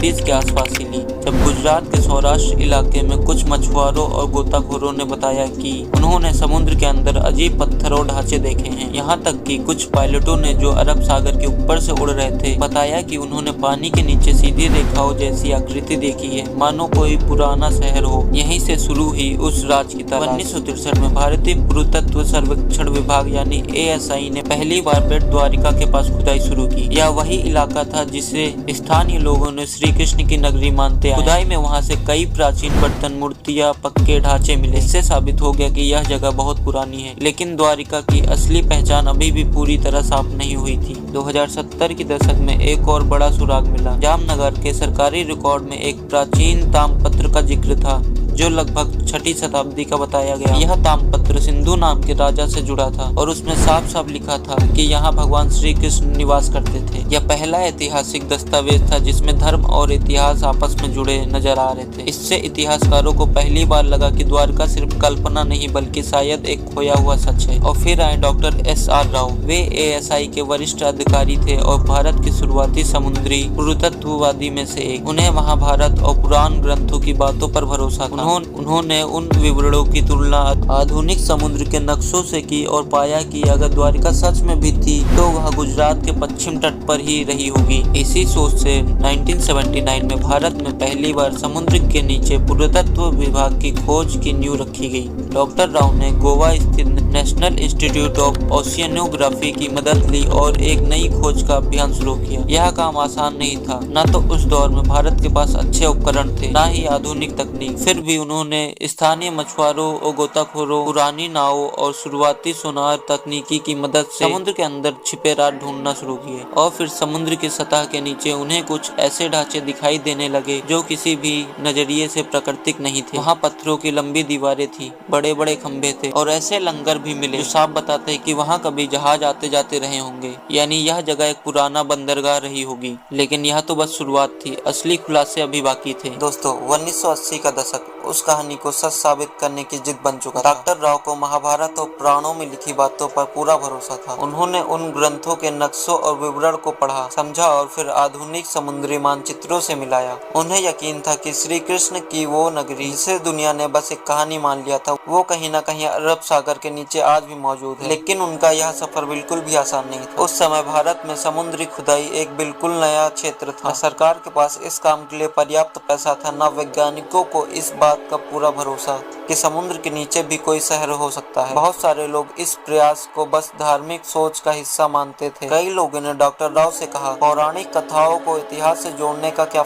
1920 के आसपास ही ली, जब गुजरात के सौराष्ट्र इलाके में कुछ मछुआरों और गोताखोरों ने बताया कि उन्होंने समुद्र के अंदर अजीब पत्थर और ढांचे देखे हैं। यहाँ तक कि कुछ पायलटों ने जो अरब सागर के ऊपर से उड़ रहे थे बताया कि उन्होंने पानी के नीचे सीधी रेखाओं जैसी आकृति देखी है, मानो कोई पुराना शहर हो। यहीं से शुरू हुई उस राज की तलाश। 1963 में भारतीय पुरातत्व सर्वेक्षण विभाग यानी ASI ने पहली बार बेट द्वारिका के पास खुदाई शुरू की। यह वही इलाका था जिसे स्थानीय लोगों ने श्री कृष्ण की नगरी मानते आए। खुदाई में वहां से कई प्राचीन बर्तन, मूर्तियां, पक्के ढांचे मिले। इससे साबित हो गया कि यह जगह बहुत पुरानी है, लेकिन द्वारिका की असली पहचान अभी भी पूरी तरह साफ नहीं हुई थी। 2070 के दशक में एक और बड़ा सुराग मिला। जामनगर के सरकारी रिकॉर्ड में एक प्राचीन ताम्रपत्र का जिक्र था जो लगभग 6ठी शताब्दी का बताया गया। यह ताम्रपत्र सिंधु नाम के राजा से जुड़ा था और उसमें साफ साफ लिखा था कि यहाँ भगवान श्री कृष्ण निवास करते थे। यह पहला ऐतिहासिक दस्तावेज था जिसमें धर्म और इतिहास आपस में जुड़े नजर आ रहे थे। इससे इतिहासकारों को पहली बार लगा कि द्वारका सिर्फ कल्पना नहीं बल्कि शायद एक खोया हुआ सच है। और फिर आए डॉक्टर SR राव। वे ASI के वरिष्ठ अधिकारी थे और भारत के शुरुआती समुद्री पुरातत्ववादी में से एक। उन्हें महाभारत और पुराण ग्रंथों की बातों पर भरोसा था। उन्होंने उन विवरणों की तुलना आधुनिक समुद्र के नक्शों से की और पाया कि अगर द्वारिका सच में भी थी तो वह गुजरात के पश्चिम तट पर ही रही होगी। इसी सोच से 1979 में भारत में पहली बार समुद्र के नीचे पुरातत्व विभाग की खोज की नींव रखी गई। डॉक्टर राव ने गोवा स्थित नेशनल इंस्टीट्यूट ऑफ ओशियनोग्राफी की मदद ली और एक नई खोज का अभियान शुरू किया। यह काम आसान नहीं था, न तो उस दौर में भारत के पास अच्छे उपकरण थे, न ही आधुनिक तकनीक। फिर भी उन्होंने स्थानीय मछुआरों और गोताखोरों, पुरानी नावों और शुरुआती सोनार तकनीकी की मदद से समुद्र के अंदर छिपे राज ढूंढना शुरू किए। और फिर समुद्र की सतह के नीचे उन्हें कुछ ऐसे ढांचे दिखाई देने लगे जो किसी भी नजरिए से प्राकृतिक नहीं थे। वहाँ पत्थरों की लंबी दीवारें थी, बड़े बड़े खंभे थे और ऐसे लंगर भी मिले जो साफ बताते हैं कि वहाँ कभी जहाज आते जाते रहे होंगे, यानी यह जगह एक पुराना बंदरगाह रही होगी। लेकिन यह तो बस शुरुआत थी, असली खुलासे अभी बाकी थे। दोस्तों, 1980 का दशक उस कहानी को सच साबित करने की जिद बन चुका था। डॉक्टर राव को महाभारत और पुराणों में लिखी बातों पर पूरा भरोसा था। उन्होंने उन ग्रंथों के नक्शों और विवरण को पढ़ा, समझा और फिर आधुनिक समुद्री मानचित्रों से मिलाया। उन्हें यकीन था कि श्री कृष्ण की वो नगरी जिसे दुनिया ने बस एक कहानी मान लिया था, वो कहीं न कहीं अरब सागर के नीचे आज भी मौजूद है। लेकिन उनका यह सफर बिल्कुल भी आसान नहीं था। उस समय भारत में समुद्री खुदाई एक बिल्कुल नया क्षेत्र था। सरकार के पास इस काम के लिए पर्याप्त पैसा था, न वैज्ञानिकों को इस बात का पूरा भरोसा कि समुद्र के नीचे भी कोई शहर हो सकता है। बहुत सारे लोग इस प्रयास को बस धार्मिक सोच का हिस्सा मानते थे। कई लोगों ने डॉक्टर राव से कहा, पौराणिक कथाओं को इतिहास से जोड़ने का क्या